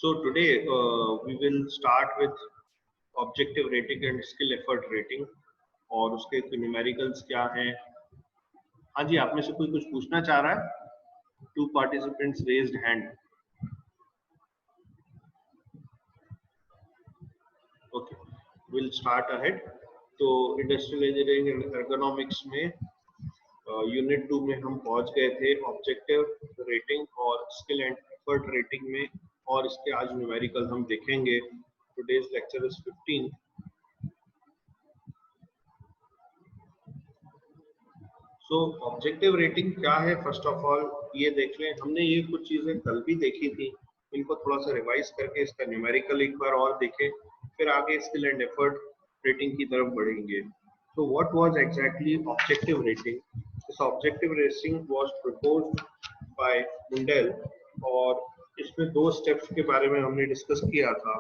So today we will start with objective rating and skill effort rating और उसके numericals क्या हैं। हाँ जी, आप में से कोई कुछ पूछना चाह रहा है? Two participants raised hand. Okay, we'll start ahead. तो इंडस्ट्रियल इंजीनियरिंग एंड एर्गोनॉमिक्स में यूनिट 2 में हम पहुंच गए थे ऑब्जेक्टिव रेटिंग और स्किल एंड एफर्ट रेटिंग में, और इसके आज न्यूमेरिकल हम देखेंगे। Today's lecture is 15। So objective rating क्या है, फर्स्ट ऑफ ऑल ये देख लें। हमने ये कुछ चीजें कल भी देखी थी, इनको थोड़ा सा रिवाइज करके इसका न्यूमेरिकल एक बार और देखें, फिर आगे स्किल एंड एफर्ट रेटिंग की तरफ बढ़ेंगे। So what was exactly objective rating? This objective rating was proposed by Mundell, और इसमें दो स्टेप्स के बारे में हमने डिस्कस किया था।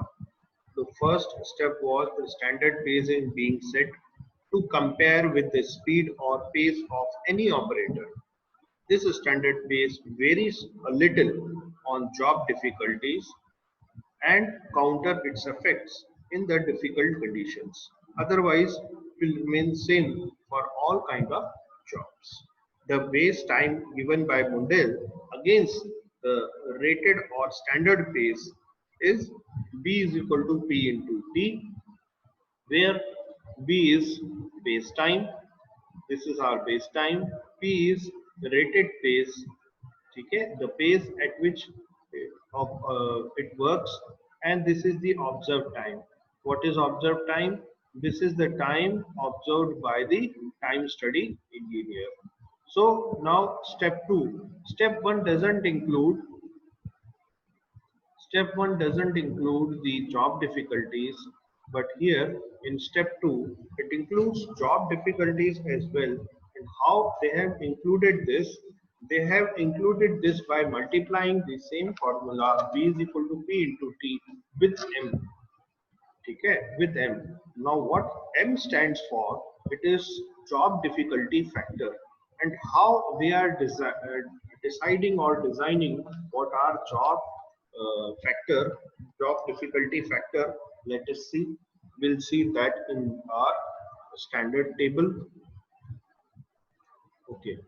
The first step was the standard pace is being set to compare with the speed or pace of any operator. This standard pace varies a little on job difficulties and counter its effects in the difficult conditions. Otherwise, will remain same for all kind of jobs. The base time given by Mundell against the rated or standard pace is B is equal to P into T, where B is base time, this is our base time, P is the rated pace, okay, the pace at which it works, and this is the observed time. What is observed time? This is the time observed by the time study engineer. So now step 2. Step 1 doesn't include the job difficulties, but here in step 2 it includes job difficulties as well. And how they have included this? They have included this by multiplying the same formula B is equal to P into T with M. Okay, with M. Now what M stands for? It is job difficulty factor, and how they are deciding or designing what are job difficulty factor. Let us see. We'll see that in our standard table. Okay,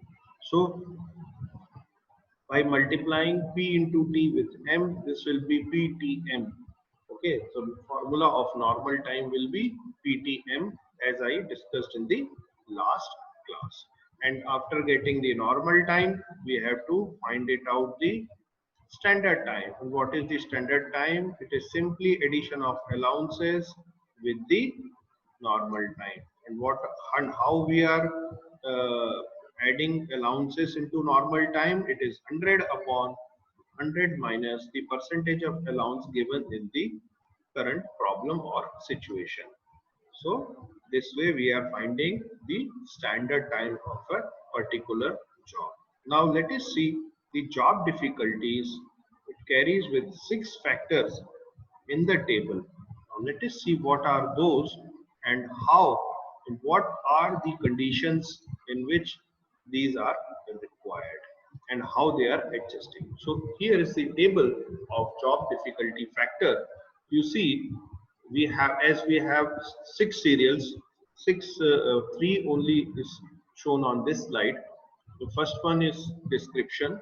so by multiplying P into T with M, this will be PTM. Okay, so the formula of normal time will be PTM, as I discussed in the last class. And after getting the normal time, we have to find it out the standard time. And what is the standard time? It is simply addition of allowances with the normal time. And how we are adding allowances into normal time? It is 100 upon 100 minus the percentage of allowance given in the current problem or situation. So this way we are finding the standard time of a particular job. Now let us see the job difficulties. It carries with 6 factors in the table. Now let us see what are those and how and what are the conditions in which these are required and how they are adjusting. So here is the table of job difficulty factor. You see, we have 6 serials, 3 only is shown on this slide. The first one is description,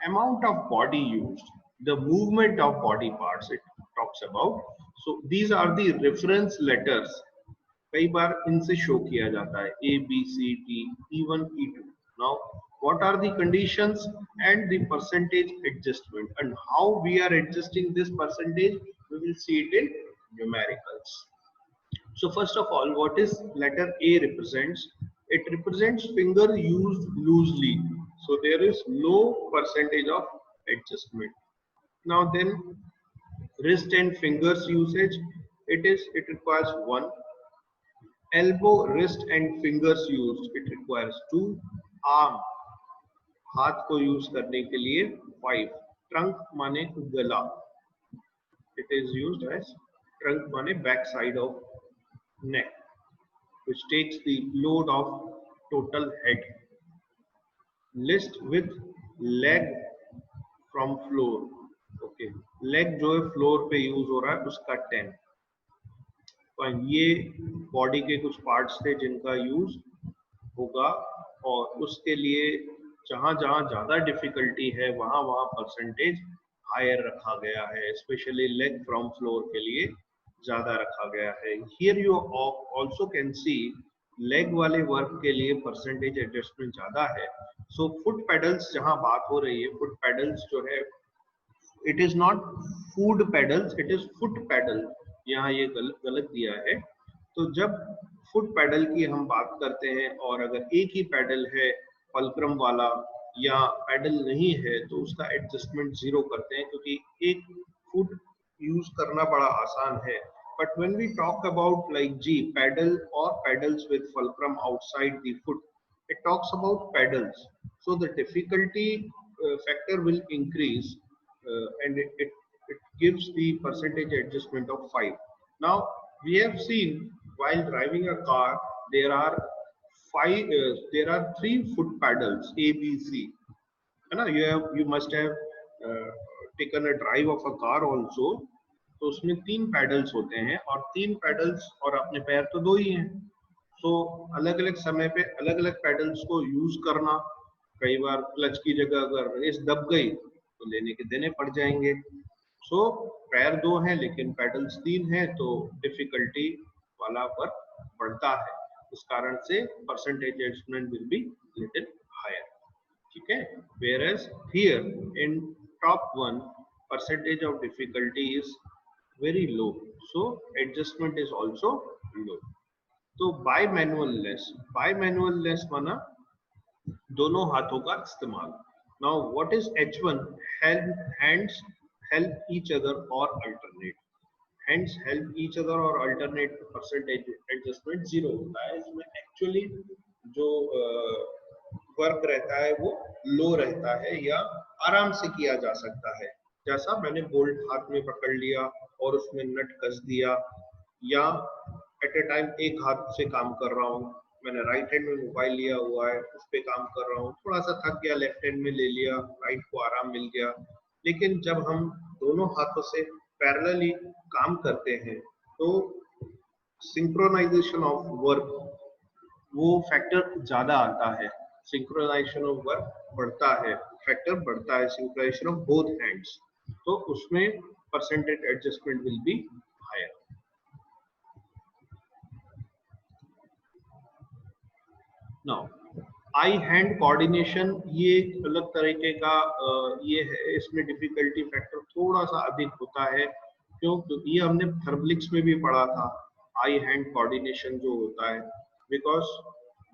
amount of body used, the movement of body parts it talks about. So these are the reference letters. कई बार इनसे show किया जाता है A, B, C, D, E1, E2. Now, what are the conditions and the percentage adjustment, and how we are adjusting this percentage? We will see it in numericals. So first of all, what is letter A represents? It represents finger used loosely. So there is no percentage of adjustment. Now then, wrist and fingers usage, it requires 1. Elbow, wrist and fingers used, it requires 2. Arm, हाथ को use करने के लिए 5. Trunk माने गला, it is used as trunk माने back side of neck, which takes the load of total head. List with leg from floor, okay, leg जो है फ्लोर पे यूज हो रहा है उसका 10। ये बॉडी के कुछ पार्ट्स थे जिनका यूज होगा, और उसके लिए जहां जहां ज्यादा डिफिकल्टी है वहां वहां परसेंटेज हायर रखा गया है, स्पेशली लेग फ्रॉम फ्लोर के लिए ज्यादा रखा गया है। Here you also can see leg वाले वर्क के लिए परसेंटेज एडजस्टमेंट ज्यादा है। सो फुट पेडल्स जहां बात हो रही है, फुट पेडल्स जो है, it is not food pedals, it is foot pedal, यहाँ ये गलत दिया है। तो जब फुट पेडल की हम बात करते हैं और अगर एक ही पेडल है फलक्रम वाला या पेडल नहीं है तो उसका एडजस्टमेंट 0 करते हैं, क्योंकि एक फुट यूज करना बड़ा आसान है। But when we talk about like G pedal और pedals with fulcrum outside the foot, it talks about pedals, so the difficulty factor will increase, and it gives the percentage adjustment of 5. Now we have seen while driving a car there are there are 3 foot pedals A B C, है ना? You must have taken a drive of a car also, तो उसमें 3 paddles होते हैं, और 3 paddles और अपने पैर तो 2 ही हैं। तो अलग अलग समय पे अलग अलग पैडल्स को यूज करना, कई बार क्लच की जगह अगर रेस दब गई तो लेने के देने पड़ जाएंगे। सो पैर 2 हैं लेकिन पैडल्स 3 हैं, तो डिफिकल्टी वाला वर्क बढ़ता है, इस कारण से percentage adjustment will be little higher. ठीक है, whereas here in top 1 percentage of difficulty is very low, so adjustment is also low. तो बाय मैनुअल लेस माना दोनों हाथों का इस्तेमाल। Now what is H1? Hands help each other और alternate, hands help each other और alternate, percentage adjustment 0 होता है। इसमें एक्चुअली जो वर्क रहता है वो लो रहता है या आराम से किया जा सकता है, जैसा मैंने बोल्ट हाथ में पकड़ लिया और उसमें नट कस दिया, या एट ए टाइम एक हाथ से काम कर रहा हूँ, मैंने राइट हैंड में मोबाइल लिया हुआ है उस पे काम कर रहा हूँ, थोड़ा सा थक गया लेफ्ट हैंड में ले लिया, राइट को आराम मिल गया। लेकिन जब हम दोनों हाथों से पैरेलली काम करते हैं तो सिंक्रोनाइजेशन ऑफ वर्क वो फैक्टर ज्यादा आता है, सिंक्रोनाइजेशन ऑफ वर्क बढ़ता है, फैक्टर बढ़ता है, सिंक्रोनाइजेशन ऑफ बोथ हैंड्स, तो उसमें percentage adjustment will be higher. Now eye hand coordination, ये एक अलग तरीके का ये है, इसमें डिफिकल्टी फैक्टर थोड़ा सा अधिक होता है। क्यों? क्योंकि ये हमने थर्मलिक्स में भी पढ़ा था, आई हैंड कोऑर्डिनेशन जो होता है, because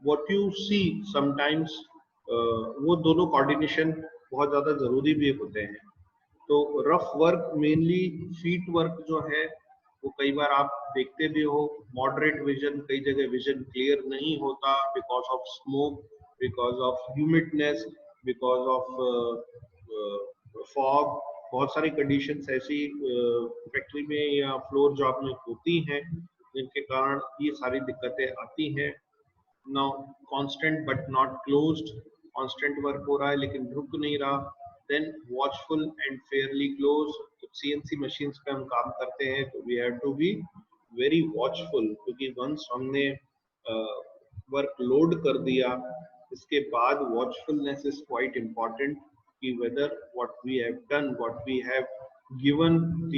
what you see sometimes वो दोनों कोऑर्डिनेशन बहुत ज्यादा जरूरी भी होते हैं। तो rough work mainly feet work जो है वो कई बार आप देखते भी हो, मॉडरेट विजन, कई जगह विजन क्लियर नहीं होता because of smoke, because of humidness, because of fog, बहुत सारी कंडीशंस ऐसी फैक्ट्री में या फ्लोर जॉब में होती हैं जिनके कारण ये सारी दिक्कतें आती हैं। Now constant but not closed, constant work हो रहा है लेकिन रुक नहीं रहा, then watchful and fairly close. CNC machines पे हम काम करते हैं तो we have to be very watchful, क्योंकि वंस हमने वर्क लोड कर दिया इसके बाद वॉचफुलनेस इज क्वाइट इम्पॉर्टेंट, कि whether what we have done, what we have given the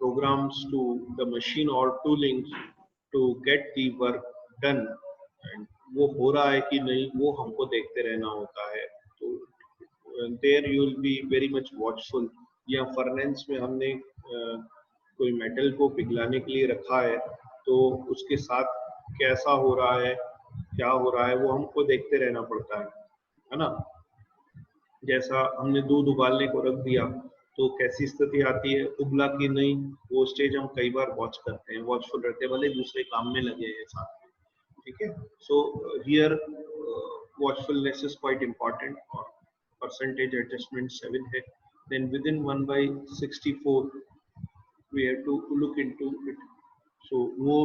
programs to the machine or toolings to get the work done, and वो हो रहा है कि नहीं वो हमको देखते रहना होता है। तो there you will be very much watchful। या फर्नेंस में हमने कोई मेटल को पिघलाने के लिए रखा है तो उसके साथ कैसा हो रहा है, क्या हो रहा है, वो हमको देखते रहना पड़ता है ना। जैसा हमने दूध उबालने को रख दिया तो कैसी स्थिति आती है, उबला कि नहीं, वो स्टेज हम कई बार वॉच करते हैं, वॉचफुल रहते हैं, भले दूसरे काम में लगे हैं साथ में। ठीक है, so here watchfulness is quite important, और परसेंटेज एडजस्टमेंट 7 है। Then within 1/64 we have to look into it, so वो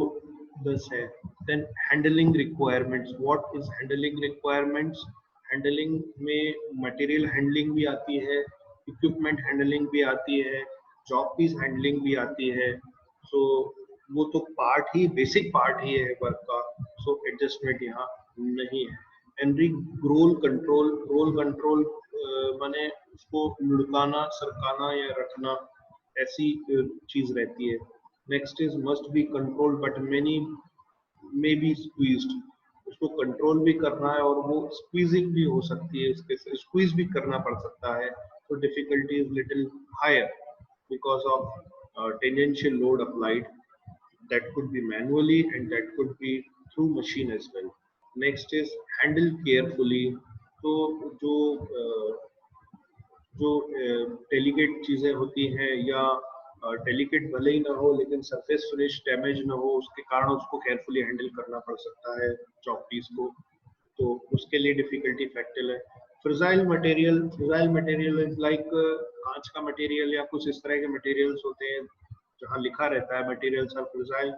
10 है। Then handling requirements, what is handling requirements? Handling में मटेरियल हैंडलिंग भी आती है, इक्विपमेंट हैंडलिंग भी आती है, जॉब पीस हैंडलिंग भी आती है। सो वो तो पार्ट ही, बेसिक पार्ट ही है वर्क का। सो एडजस्टमेंट यहाँ नहीं है। एनरी रोल कंट्रोल माने उसको लुढ़काना, सरकाना या रखना, ऐसी चीज रहती है। Next is must be controlled but many may be squeezed. उसको कंट्रोल भी करना है और वो स्क्वीजिंग भी हो सकती है, उसके स्क्वीज भी करना पड़ सकता है। तो difficulty is little higher because of tangential load applied, that could be manually and that could be through machine as well. Next is handle carefully. तो जो जो डेलिकेट चीजें होती हैं या डेलिकेट भले ही ना हो लेकिन सरफेस फिनिश डैमेज ना हो, उसके कारण उसको केयरफुली हैंडल करना पड़ सकता है चॉक पीस को। तो उसके लिए डिफिकल्टी फैक्टर है। फ्रिजाइल मटेरियल इज लाइक कांच का मटेरियल या कुछ इस तरह के मटेरियल्स होते हैं जहाँ लिखा रहता है materials are fragile,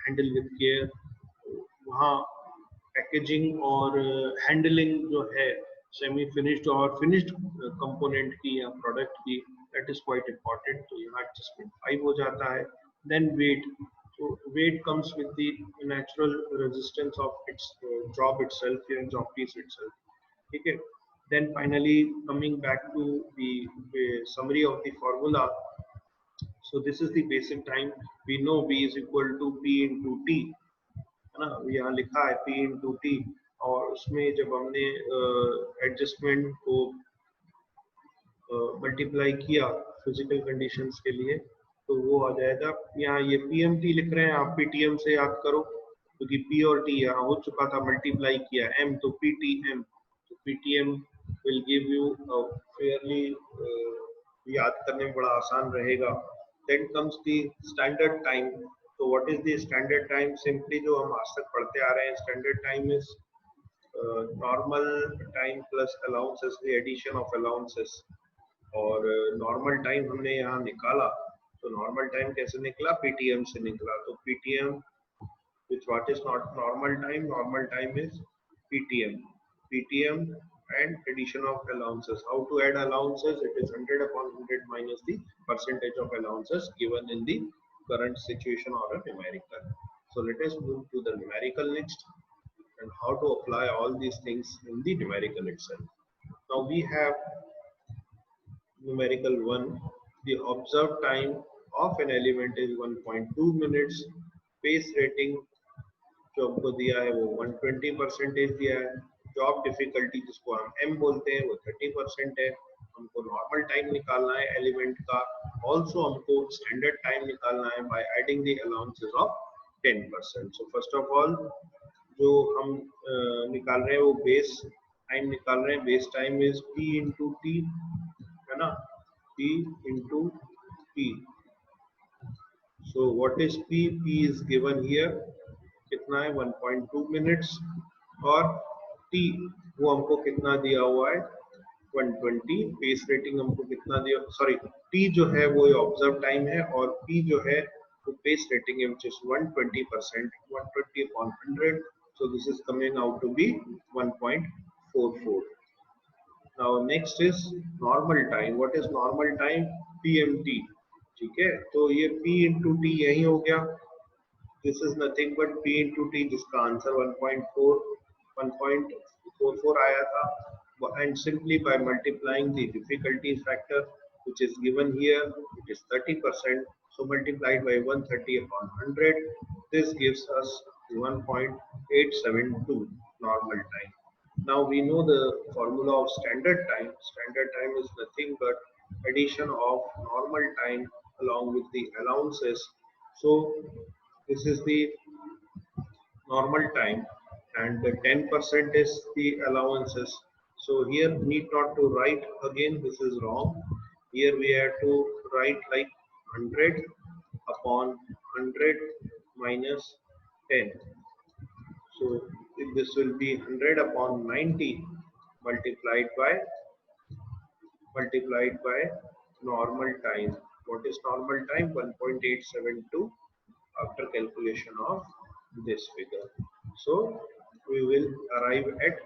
handle with care. वहाँ पैकेजिंग और हैंडलिंग जो है सेमी फिनिश्ड और फिनिश्ड कंपोनेंट की या प्रोडक्ट की, दैट इज क्वाइट इम्पोर्टेंट। तो यहाँ एडजस्टमेंट 5 हो जाता है। Then weight, so weight comes with the natural resistance of its job itself या job piece itself, ठीक है। then finally coming back to the summary of the formula, so this is the basic time, we know b is equal to p into t, है ना, यहाँ लिखा है p into t। और उसमें जब हमने एडजस्टमेंट को मल्टीप्लाई किया फिजिकल कंडीशंस के लिए तो वो आ जाएगा। यहाँ ये पीएमटी लिख रहे हैं, आप पीटीएम से याद करो क्योंकि पी और टी यहाँ हो चुका था, मल्टीप्लाई किया एम तो पीटीएम, तो PTM will give you fairly, याद करने में बड़ा आसान रहेगा। Then comes the standard time. तो what is the standard time? Simply जो हम आज तक पढ़ते आ रहे हैं, standard time is normal time plus allowances, the addition of allowances. और नॉर्मल टाइम हमने यहाँ निकाला, तो नॉर्मल टाइम कैसे निकला? पीटीएम से निकला। तो PTM which what is not normal time? Normal time is PTM and addition of allowances. How to add allowances? It is 100 upon 100 minus the percentage of allowances given in the current situation or a numerical. So let us move to the numerical next and how to apply all these things in the numerical itself. Now we have numerical 1, the observed time of an element is 1.2 minutes, pace rating जो हमको दिया है वो 120% दिया है, job difficulty जिसको हम m बोलते हैं वो 30% है। हमको नॉर्मल टाइम निकालना है एलिमेंट का, ऑल्सो हमको स्टैंडर्ड टाइम निकालना है by adding the allowances of 10%। So first of all जो हम निकाल रहे हैं वो बेस टाइम निकाल रहे हैं। Base time is p into T, है ना, p into p. So what is p? p is given here, कितना है 1.2 मिनट्स, और t वो हमको कितना दिया हुआ है 120। पेस रेटिंग हमको कितना दिया, सॉरी t जो है वो ऑब्जर्व टाइम है और p जो है वो पेस रेटिंग है which is 120%, 120 upon 100, so this is coming out to be 1.44। Now next is normal time. What is normal time? PMT, ठीक है। तो ये P into T यही हो गया, this is nothing but P into T जिसका answer 1.44 आया था, and simply by multiplying the difficulty factor which is given here, it is 30%, so multiplied by 130 upon 100, this gives us 1.872 normal time. Now we know the formula of standard time. Standard time is nothing but addition of normal time along with the allowances. So this is the normal time and the 10% is the allowances. So here need not to write again, this is wrong. Here we have to write like 100 upon 100 minus 10. So this will be 100 upon 90 multiplied by normal time. What is normal time? 1.872 after calculation of this figure. So we will arrive at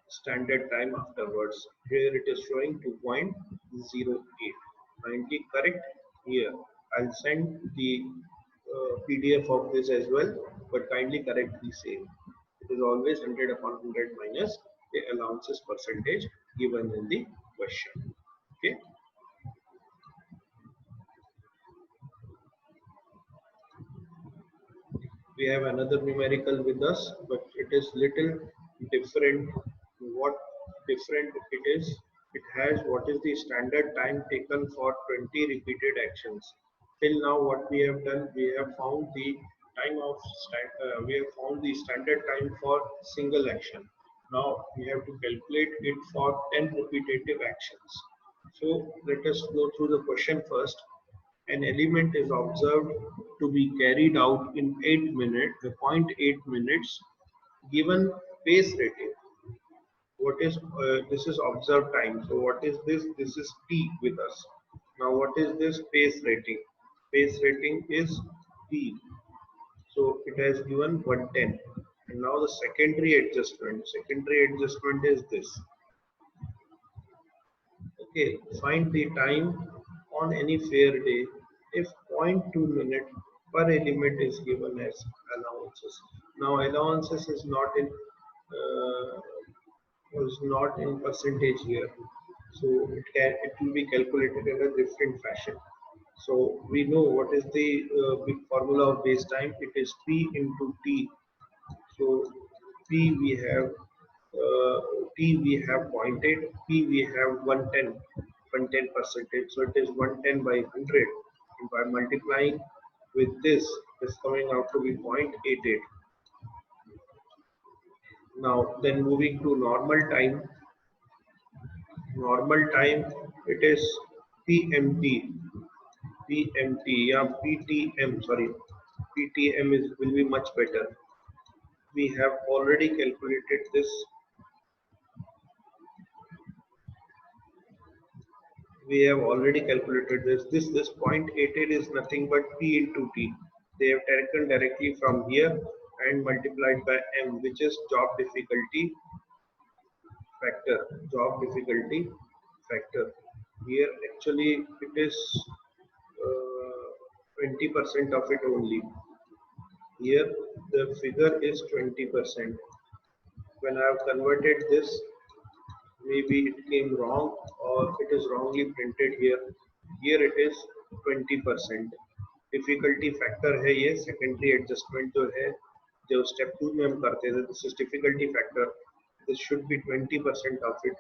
standard time afterwards. Here it is showing 2.08. Kindly correct here. I'll send the PDF of this as well, but kindly correct the same. It is always 100 upon 100 minus the allowances percentage given in the question. Okay. We have another numerical with us, but it is little different. What different it is? It has what is the standard time taken for 20 repeated actions. Till now, what we have done, we have found the we have found the standard time for single action. Now we have to calculate it for 10 repetitive actions. So let us go through the question first. An element is observed to be carried out in 8 minutes, 0.8 minutes, given pace rating. What is this is observed time. So what is this? This is T with us. Now what is this pace rating? Pace rating is T. So it has given 110. And now the secondary adjustment. Secondary adjustment is this. Okay, find the time on any fair day if 0.2 minute per element is given as allowances. Now allowances is not in percentage here, so it will be calculated in a different fashion. So we know what is the big formula of base time. It is P into T. So P we have T we have 0.8, P we have 110 percentage. So it is 110 by 100. And by multiplying with this is coming out to be 0.88. Now then moving to normal time. Normal time it is PMT. PMT, yeah, PTM, sorry. PTM will be much better. We have already calculated this. We have already calculated this. This 0.88 is nothing but P into T. They have taken directly from here and multiplied by M, which is job difficulty factor. Job difficulty factor. Here actually it is 20% of it only. Here the figure is 20%. When I have converted this, maybe it came wrong or it is wrongly printed here. Here it is 20%. Difficulty factor है ये secondary adjustment जो है जो step 2 में हम करते थे. This is difficulty factor. This should be 20% of it.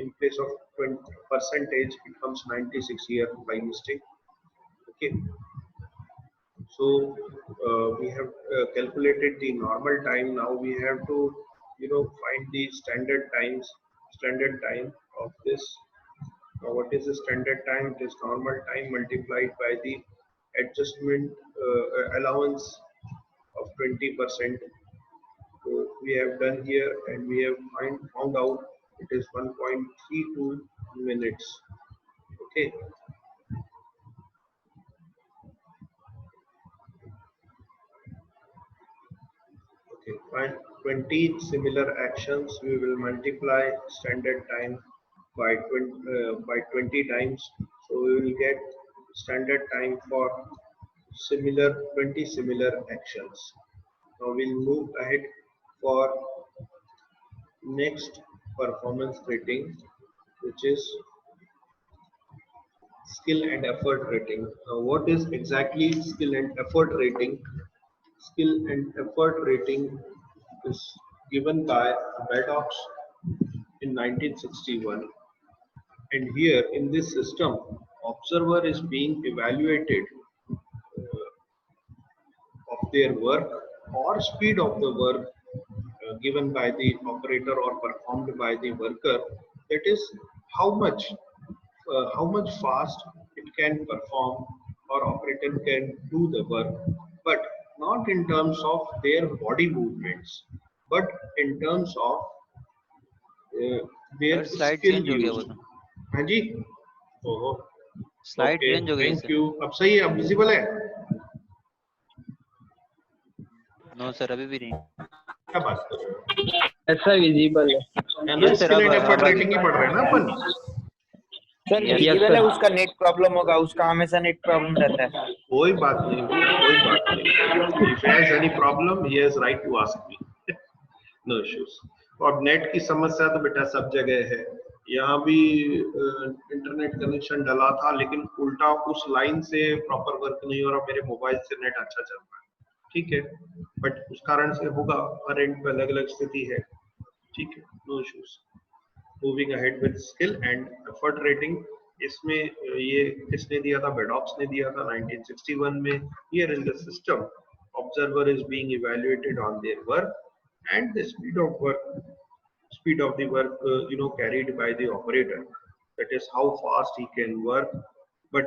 In place of 20 percentage, it comes 96 here by mistake. Okay. So we have calculated the normal time. Now we have to find the standard time of this. Now what is the standard time? It is normal time multiplied by the adjustment allowance of 20%. So we have done here and we have found out it is 1.32 minutes. Okay. Okay, find 20 similar actions. We will multiply standard time by 20 times. So we will get standard time for 20 similar actions. Now we'll move ahead for next performance rating, which is skill and effort rating. Now what is exactly skill and effort rating? Skill and effort rating is given by Maddox in 1961. And here in this system, observer is being evaluated of their work or speed of the work given by the operator or performed by the worker. That is how much fast it can perform or operator can do the work, but not in terms of their body movements, but in terms of their slide skill change हो गया वो used. तो हाँ जी. ओहो. Slide okay, change हो गई thank sir. You. अब सही है, अब विजिबल है. नो सर अभी भी नहीं. क्या बात कर रहे हो? ऐसा विजिबल है है ना, स्किल एंड एफर्ट रेटिंग ही पढ़ रहे हैं ना अपन। सर विजिबल है, उसका नेट प्रॉब्लम होगा, उसका हमेशा नेट प्रॉब्लम रहता है। कोई बात नहीं, कोई बात नहीं, if has any problem he has right to ask me, no issues. और नेट की समस्या तो बेटा सब जगह है, यहाँ भी इंटरनेट कनेक्शन डला था लेकिन उल्टा उस लाइन से प्रॉपर वर्क नहीं हो रहा, मेरे मोबाइल से नेट अच्छा चल रहा है, ठीक है, बट उस कारण से होगा, हर एंड पे अलग अलग स्थिति है, ठीक है, no issues. Moving ahead with skill and effort rating, इसमें ये किसने दिया था, बेडॉक्स ने दिया था 1961 में। Here in the system observer is being evaluated on their work and the speed of the work carried by the operator, that is how fast he can work, but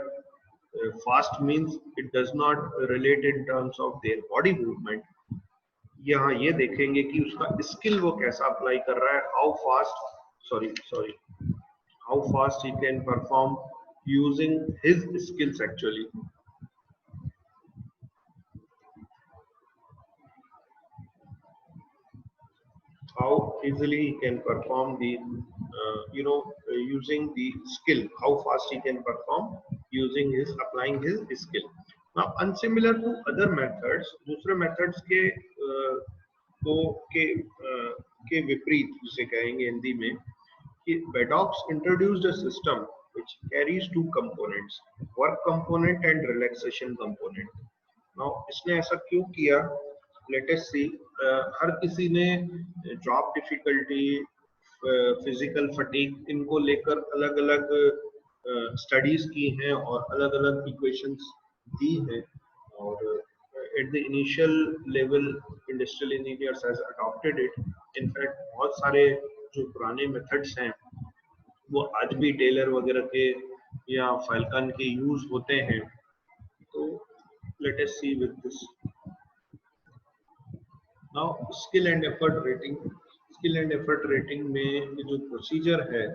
fast means it does not relate in terms of their body movement। यहाँ ये देखेंगे कि उसका skill वो कैसा apply कर रहा है, how fast he can perform using his skills actually। How easily he can perform the using the skill, how fast he can perform using his applying his skill। now unsimilar to other methods, दूसरे methods के विपरीत जिसे कहेंगे हिंदी में कि Bedox introduced a system which carries two components, work component and relaxation component। now इसने ऐसा क्यों किया, लेट अस सी। हर किसी ने जॉब डिफिकल्टी, फिजिकल फटीग, इनको लेकर अलग अलग स्टडीज की हैं और अलग अलग इक्वेशंस दी हैं, और at the initial level industrial engineers has adopted it. In fact बहुत सारे जो पुराने मेथड्स हैं वो आज भी टेलर वगैरह के या फाल्कन के यूज होते हैं। तो let us see with this. Now skill and effort rating, skill and effort rating में जो प्रोसीजर है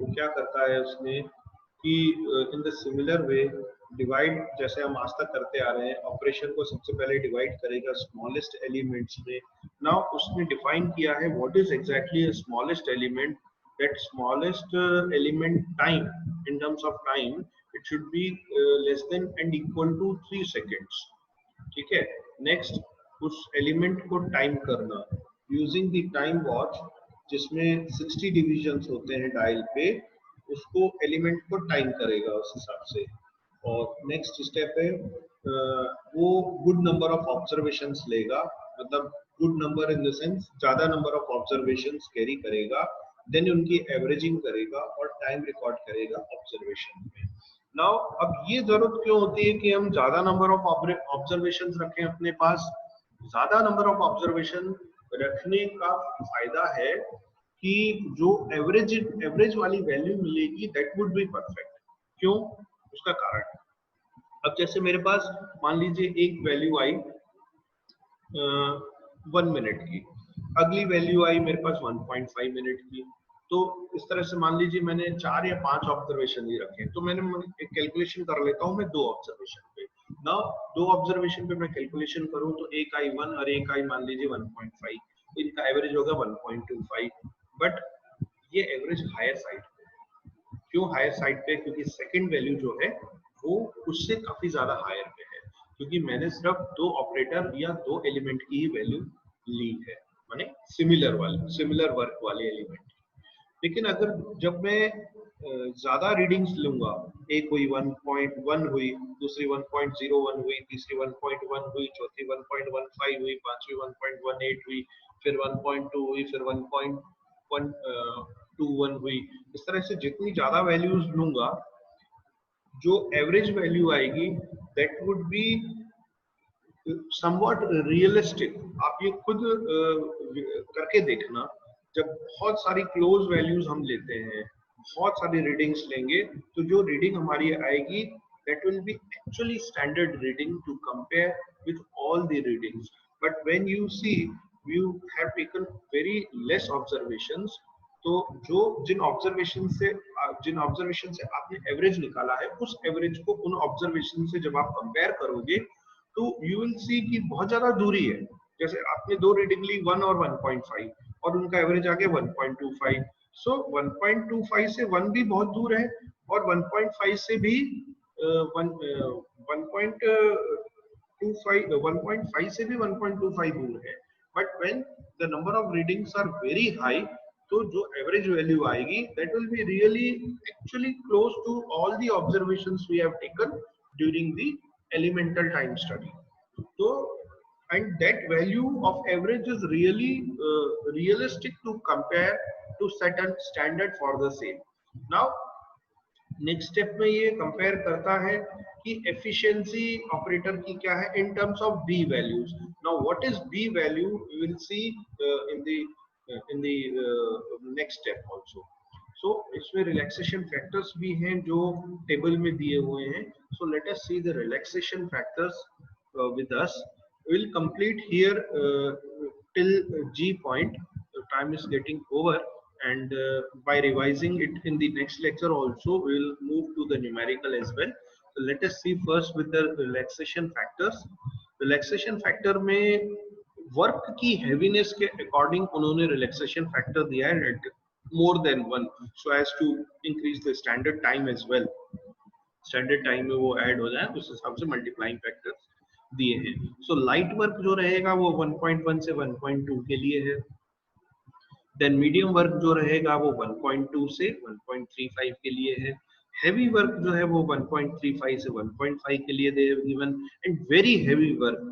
वो क्या करता है उसमें कि in the similar way divide, जैसे हम आज तक करते आ रहे हैं, ऑपरेशन को सबसे पहले डिवाइड करेगा स्मॉलेस्ट एलिमेंट्स में। नाउ उसने डिफाइन किया है what is exactly a smallest element, that smallest element time in terms of time it should be less than and equal to 3 seconds, ठीक है। नेक्स्ट उस एलिमेंट को टाइम करना यूजिंग द टाइम वॉच, जिसमें 60 divisions होते हैं dial पे, उसको एलिमेंट को टाइम करेगा उस हिसाब से। और नेक्स्ट स्टेप है वो गुड नंबर ऑफ ऑब्जर्वेशंस लेगा, मतलब good number in the sense ज्यादा नंबर ऑफ ऑब्जर्वेशंस कैरी करेगा, देन उनकी एवरेजिंग करेगा और टाइम रिकॉर्ड करेगा ऑब्जर्वेशन में। नाउ अब ये जरूरत क्यों होती है कि हम ज्यादा नंबर ऑफ ऑब्जर्वेशंस रखें अपने पास? ज्यादा नंबर ऑफ ऑब्जर्वेशन रखने का फायदा है कि जो एवरेज वाली वैल्यू मिलेगी दैट वुड बी परफेक्ट। क्यों? उसका कारण, अब जैसे मेरे पास मान लीजिए एक वैल्यू आई 1 मिनट की, अगली वैल्यू आई मेरे पास 1.5 मिनट की, तो इस तरह से मान लीजिए मैंने 4 या 5 ऑब्जर्वेशन ही रखे, तो मैंने एक कैलकुलेशन कर लेता हूँ मैं 2 ऑब्जर्वेशन पे। ना 2 ऑब्जर्वेशन पे मैं कैलकुलेशन करूँ तो एक आई 1 और एक आई मान लीजिए 1.5, तो इनका एवरेज होगा 1.25, बट ये एवरेज हायर साइड पे। क्यों हायर साइड पे? क्योंकि सेकंड वैल्यू जो है वो उससे काफी ज्यादा हायर पे है, क्योंकि मैंने सिर्फ 2 ऑपरेटर या 2 एलिमेंट की ही वैल्यू ली है, माने सिमिलर वर्क वाले एलिमेंट। लेकिन अगर जब मैं ज्यादा रीडिंग्स लूंगा, एक हुई 1.1 हुई, दूसरी 1.01 हुई, तीसरी 1.1 हुई, चौथी 1.15 हुई, पांचवी 1.18 हुई, फिर 1.2 हुई, फिर 1.21 हुई, इस तरह से जितनी ज्यादा वैल्यूज लूंगा जो एवरेज वैल्यू आएगी that would be somewhat realistic. आप ये खुद करके देखना, जब बहुत सारी क्लोज वैल्यूज हम लेते हैं, बहुत सारी रीडिंग्स लेंगे, तो जो रीडिंग हमारी आएगी that will be actually standard reading to compare with all the readings, but when you see you have taken very less observations, तो जो जिन ऑब्जर्वेशन से आपने एवरेज निकाला है, उस एवरेज को उन ऑब्जर्वेशन से जब आप कंपेयर करोगे तो यू विल सी कि बहुत ज्यादा दूरी है। जैसे आपने 2 रीडिंग ली 1 और 1.5, और उनका एवरेज आ गया 1.25। सो 1.25 से 1 भी बहुत दूर है और 1.5 से भी 1.5 से भी 1.25 दूर है। But when the number of readings are very high, तो जो एवरेज वैल्यू आएगी that will be really actually close to all the observations we have taken during the elemental time study. So, and that value of average is really realistic to compare to set a standard for the same. Now, next step में ये compare करता है कि efficiency operator की क्या है in terms of B values. Now what is B value we will see in the next step also. So इसमें relaxation factors भी हैं जो टेबल में दिए हुए हैं। So let us see the relaxation factors with us. We'll complete here till G point. The time is getting over, and by revising it in the next lecture also, we'll move to the numerical as well. So let us see first with the relaxation factors. Relaxation factor में work की heaviness के according उन्होंने relaxation factor दिया है more than one, so as to increase the standard time as well. Standard time में वो add हो जाए उस हिसाब से मल्टीप्लाइंग फैक्टर्स दिए हैं। सो लाइट वर्क जो रहेगा वो 1.1 से 1.2 के लिए है। देन मीडियम वर्क जो रहेगा वो 1.2 से 1.35 के लिए है। हेवी वर्क जो है वो 1.35 से 1.5 के लिए they given. And very heavy work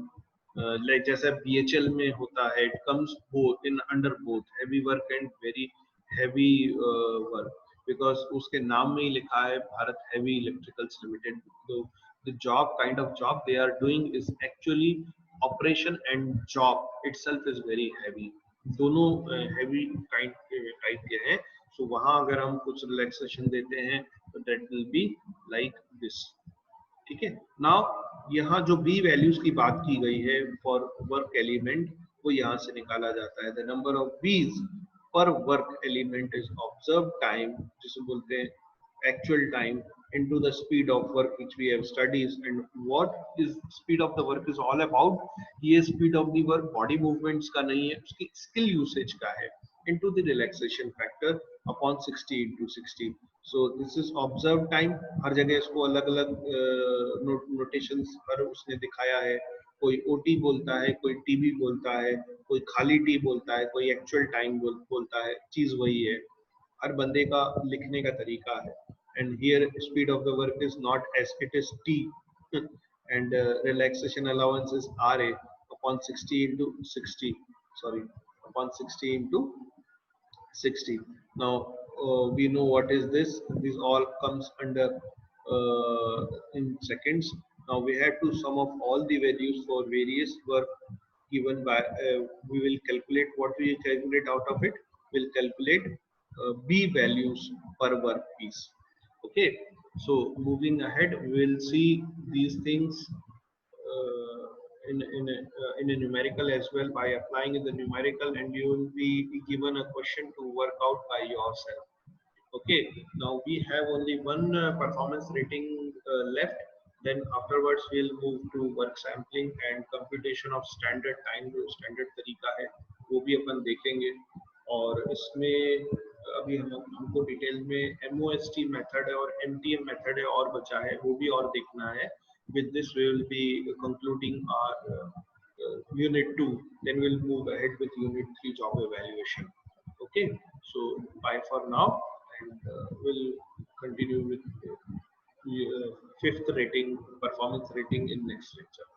like जैसा बीएचएल में होता है, it comes both in under both heavy work and very heavy work, because उसके नाम में ही लिखा है भारत हेवी इलेक्ट्रिकल्स लिमिटेड। तो the job kind of job they are doing is actually operation and job itself is very heavy, दोनों heavy type के हैं। so वहां अगर हम कुछ रिलैक्सेशन देते हैं तो that will be like this, ठीक है। नाउ यहाँ जो बी वैल्यूज की बात की गई है फॉर वर्क एलिमेंट वो यहाँ से निकाला जाता है। द नंबर ऑफ बीज पर work element is observe time, जिसे बोलते हैं actual time, into the speed of work which we have studied। and what is speed of the work is all about, ये speed of the work body movements का नहीं है, उसकी skill usage का है, into the relaxation factor upon 60 into 60। so this is observed time। हर जगह इसको अलग अलग नोटेशंस पर उसने दिखाया है। कोई ओटी बोलता है, कोई टीबी बोलता है, कोई खाली टी बोलता है, कोई एक्चुअल टाइम बोलता है, चीज वही है, हर बंदे का लिखने का तरीका है। and here speed of the work is not as it is t and relaxation allowance is ra upon 60 into 60, sorry, upon 60 into 60। now we know what is this all comes under in seconds। now we have to sum of all the values for various work given by we will calculate what we calculate out of it, will calculate b values per work piece। okay, so moving ahead we will see these things in a numerical as well by applying in the numerical, and you will be given a question to work out by yourself। okay, now we have only one performance rating left, then afterwards we'll move to work sampling and computation of standard time। जो standard तरीका है वो भी अपन देखेंगे, और इसमें अभी हमको डिटेल में MOST मेथड है और MTM मेथड है और बचा है, वो भी और देखना है। with this we will be concluding our unit 2, then we'll move ahead with unit 3 job evaluation। okay, so bye for now, and we'll continue with fifth rating, performance rating in next lecture।